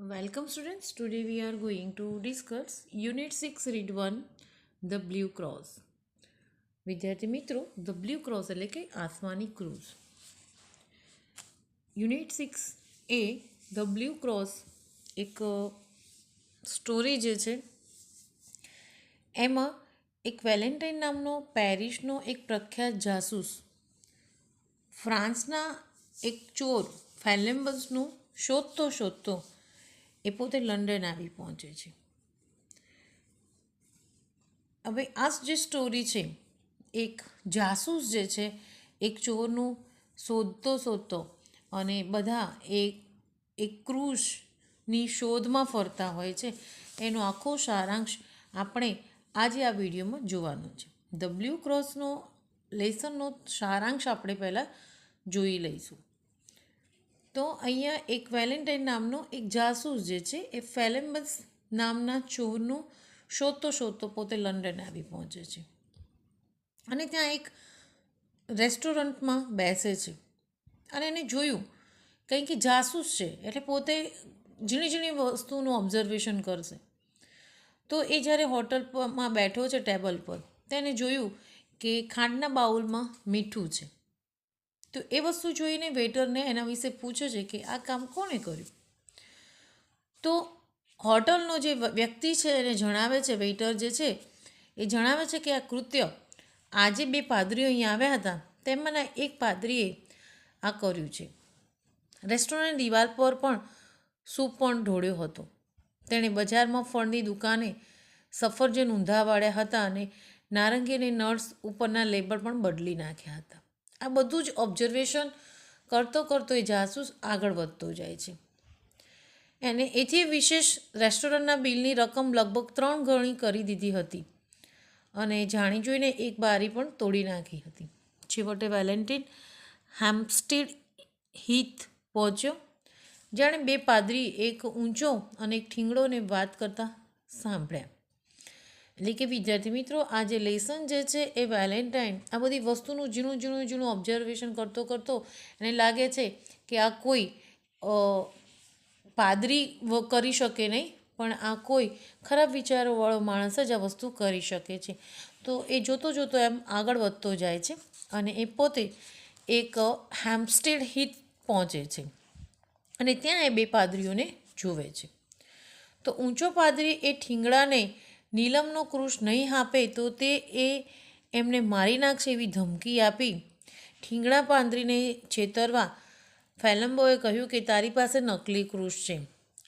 Welcome students. Today we are going to discuss Unit 6 Read 1 The Blue Cross. વિદ્યાર્થી મિત્રો the blue cross એટલે કે આસમાની ક્રૂઝ. યુનિટ 6 એ ધ બ્લુ ક્રોસ એક સ્ટોરી જે છે એમાં એક વેલેન્ટાઇન નામનો પેરિસનો એક પ્રખ્યાત જાસૂસ ફ્રાન્સના એક ચોર ફેલેમ્બસનું શોધતો એ પોતે લંડન આવી પહોંચે છે. હવે આ જે સ્ટોરી છે એક જાસૂસ જે છે એક ચોરનું શોધતો અને બધા એક ક્રૂઝની શોધમાં ફરતા હોય છે એનો આખો સારાંશ આપણે આજે આ વિડીયોમાં જોવાનો છે. ધ બ્લુ ક્રોસનો લેસનનો સારાંશ આપણે પહેલાં જોઈ લઈશું. તો અહીંયા એક વેલેન્ટાઇન નામનો એક જાસૂસ જે છે એ ફેલેમ્બસ નામના ચોરનું શોધતો પોતે લંડન આવી પહોંચે છે અને ત્યાં એક રેસ્ટોરન્ટમાં બેસે છે અને એને જોયું કંઈ કે જાસૂસ છે એટલે પોતે ઝીણી વસ્તુનું ઓબ્ઝર્વેશન કરશે. તો એ જ્યારે હોટલમાં બેઠો છે ટેબલ પર તેને જોયું કે ખાંડના બાઉલમાં મીઠું છે. તો એ વસ્તુ જોઈને વેઇટરને એના વિશે પૂછે છે કે આ કામ કોણે કર્યું. તો હોટલનો જે વ્યક્તિ છે એને જણાવે છે, વેઇટર જે છે એ જણાવે છે કે આ કૃત્ય આજે 2 પાદરીઓ અહીંયા આવ્યા હતા તેમાંના એક પાદરીએ આ કર્યું છે. રેસ્ટોરન્ટ દિવાલ પર પણ સૂપ પણ ઢોળ્યો હતો. તેણે બજારમાં ફળની દુકાને સફરજન ઊંધા વાળ્યા હતા અને નારંગી અને નટ્સ ઉપરના લેબલ પણ બદલી નાખ્યા હતા. આ બધું જ ઓબ્ઝર્વેશન કરતો એ જાસૂસ આગળ વધતો જાય છે અને એથી વિશેષ રેસ્ટોરન્ટના બિલની રકમ લગભગ 3 ગણી કરી દીધી હતી અને જાણી જોઈને એક બારી પણ તોડી નાખી હતી. છેવટે વેલેન્ટાઇન હેમ્પસ્ટેડ હીથ પહોંચ્યો. જાણે 2 પાદરી એક ઊંચો અને એક ઠીંગડોને વાત કરતા સાંભળ્યા. એટલે કે વિદ્યાર્થી મિત્રો આ જે લેસન જે છે એ વેલેન્ટાઇન આ બધી વસ્તુનું ઝીણું ઓબ્ઝર્વેશન કરતો એને લાગે છે કે આ કોઈ પાદરી કરી શકે નહીં, પણ આ કોઈ ખરાબ વિચારોવાળો માણસ જ આ વસ્તુ કરી શકે છે. તો એ જોતો એમ આગળ વધતો જાય છે અને એ પોતે એક હેમ્પસ્ટેડ હીથ પહોંચે છે અને ત્યાં એ 2 પાદરીઓને જુએ છે. તો ઊંચો પાદરી એ ઠીંગડાને નીલમનો ક્રૂસ નહીં આપે તો તે એમને મારી નાખશે એવી ધમકી આપી ઠીંગડા પાદરીને છેતરવા ફેલેમ્બોએ કહ્યું કે તારી પાસે નકલી ક્રૂસ છે.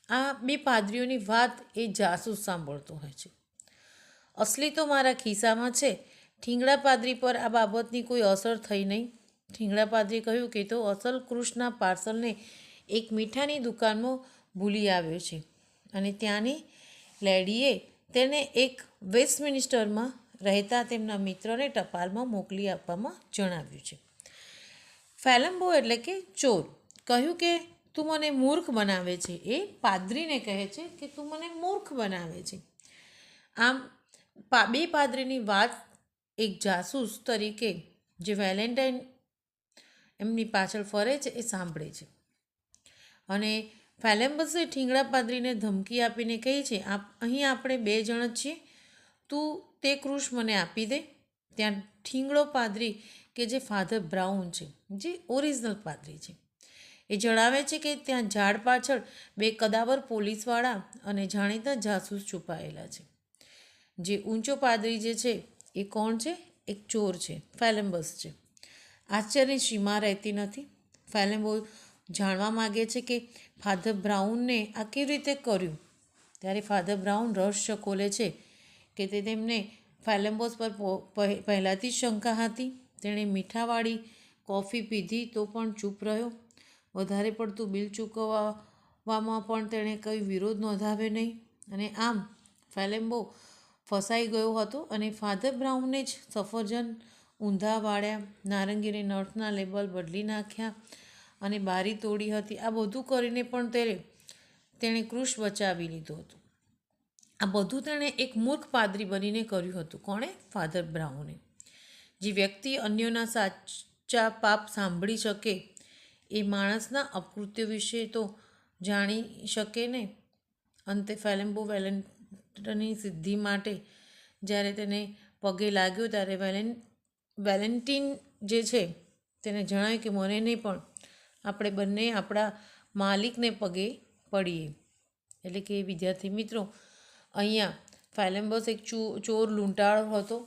આ 2 પાદરીઓની વાત એ જાસૂસ સાંભળતો હોય છે. અસલી તો મારા ખિસ્સામાં છે. ઠીંગડા પાદરી પર આ બાબતની કોઈ અસર થઈ નહીં. ઠીંગડા પાદરીએ કહ્યું કે તો અસલ ક્રૂસના પાર્સલને એક મીઠાની દુકાનમાં ભૂલી આવ્યો છે અને ત્યાંની લેડીએ તેને એક વેસ્ટમિનિસ્ટરમાં રહેતા તેમના મિત્રને ટપાલમાં મોકલી આપવામાં જણાવ્યું છે. ફેલેમ્બો એટલે કે ચોર કહ્યું કે તું મને મૂર્ખ બનાવે છે. એ પાદરીને કહે છે કે તું મને મૂર્ખ બનાવે છે. આમ 2 પાદરીની વાત એક જાસૂસ તરીકે જે વેલેન્ટાઇન એમની પાછળ ફરે છે એ સાંભળે છે અને ફેલેમ્બસે ઠીંગડા પાદરીને ધમકી આપીને કહે છે અહીં આપણે 2 જણ જ છીએ, તું તે ક્રૂસ મને આપી દે. ત્યાં ઠીંગડો પાદરી કે જે ફાધર બ્રાઉન છે, જે ઓરિજિનલ પાદરી છે, એ જણાવે છે કે ત્યાં ઝાડ પાછળ 2 કદાવર પોલીસવાળા અને જાણીતા જાસૂસ છુપાયેલા છે. જે ઊંચો પાદરી જે છે એ કોણ છે? એક ચોર છે, ફેલેમ્બસ છે. આશ્ચર્યની સીમા રહેતી નથી. ફેલેમ્બો જાણવા માગે છે કે ફાધર બ્રાઉનને આ કેવી રીતે કર્યું. ત્યારે ફાધર બ્રાઉન રસ ચકોલે છે કે તેમને ફેલેમ્બોસ પર પહેલાંથી જ શંકા હતી. તેણે મીઠાવાળી કોફી પીધી તો પણ ચૂપ રહ્યો. વધારે પડતું બિલ ચૂકવવામાં પણ તેણે કંઈ વિરોધ નોંધાવ્યો નહીં અને આમ ફેલેમ્બો ફસાઈ ગયો હતો અને ફાધર બ્રાઉને જ સફરજન ઊંધા વાળ્યા, નારંગી અને નટ્સના લેબલ બદલી નાખ્યા અને બારી તોડી હતી. આ બધું કરીને પણ તેણે ક્રૂસ બચાવી લીધો હતો. આ બધું તેણે એક મૂર્ખ પાદરી બનીને કર્યું હતું. કોણે? ફાધર બ્રાઉને. જે વ્યક્તિ અન્યોના સાચા પાપ સાંભળી શકે એ માણસના અપકૃત્યો વિશે તો જાણી શકે ને, અંતે ફેલેમ્બો વેલેન્ટની સિદ્ધિ માટે જ્યારે તેને પગે લાગ્યો ત્યારે વેલેન્ટિન જે છે તેને જણાવ્યું કે મને નહીં, પણ આપણે બંને આપણા માલિકને પગે પડીએ. એટલે કે વિદ્યાર્થી મિત્રો, અહીંયા ફેલેમ્બસ એક ચોર લૂંટાળો હતો.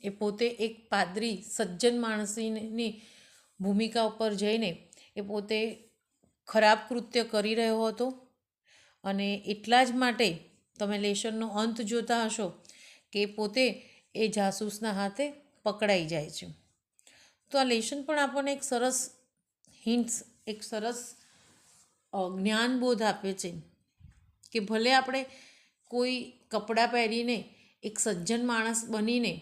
એ પોતે એક પાદરી સજ્જન માણસની ભૂમિકા ઉપર જઈને એ પોતે ખરાબ કૃત્ય કરી રહ્યો હતો. અને એટલા જ માટે તમે લેશનનો અંત જોતા હશો કે પોતે એ જાસૂસના હાથે પકડાઈ જાય છે. તો આ લેશન પણ આપણને એક સરસ હિન્ટ્સ, એક સરસ જ્ઞાનબોધ આપે છે કે ભલે આપણે કોઈ કપડાં પહેરીને એક સજ્જન માણસ બનીને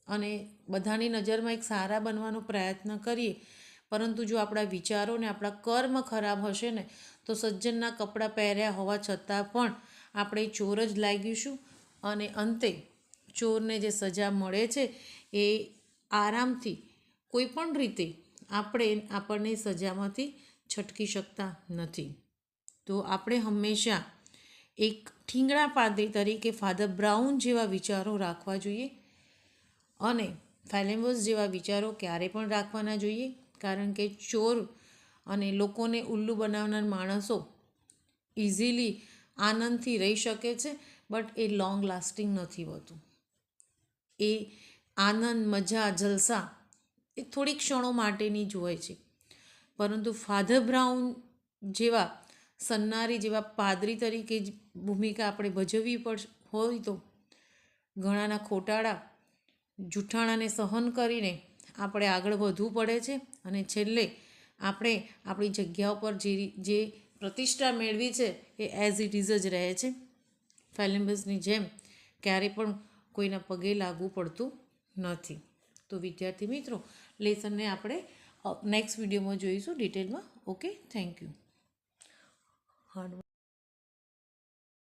અને બધાની નજરમાં એક સારા બનવાનો પ્રયત્ન કરીએ, પરંતુ જો આપણા વિચારો ને આપણા કર્મ ખરાબ હશે ને તો સજ્જનના કપડાં પહેર્યા હોવા છતાં પણ આપણે ચોર જ લાગીશું. અને અંતે ચોરને જે સજા મળે છે એ આરામથી કોઈ પણ રીતે આપણને સજામાંથી છટકી શકતા નથી. તો આપણે હંમેશા એક ઠીંગણા પાદરી તરીકે ફાધર બ્રાઉન જેવા વિચારો રાખવા જોઈએ અને ફેલેમ્બસ જેવા વિચારો ક્યારે પણ રાખવા ના જોઈએ. કારણ કે ચોર અને લોકોને ઉલ્લુ બનાવનાર માણસો ઇઝીલી આનંદથી રહી શકે છે, બટ એ લોંગ લાસ્ટિંગ નથી હોતું. એ આનંદ, મજા, જલસા એ થોડી ક્ષણો માટેની જ હોય છે. પરંતુ ફાધર બ્રાઉન જેવા સન્નારી જેવા પાદરી તરીકે જ ભૂમિકા આપણે ભજવવી હોય તો ઘણાના ખોટાળા જૂઠાણાને સહન કરીને આપણે આગળ વધવું પડે છે. અને છેલ્લે આપણે આપણી જગ્યા ઉપર જે પ્રતિષ્ઠા મેળવી છે એ એઝ ઇટ ઇઝ જ રહે છે. ફેલેમ્બસની જેમ ક્યારેય પણ કોઈના પગે લાગવું પડતું નથી. તો વિદ્યાર્થી મિત્રો, લેસનને આપણે નેક્સ્ટ વિડીયોમાં જોઈશું ડિટેલમાં. Okay, thank you.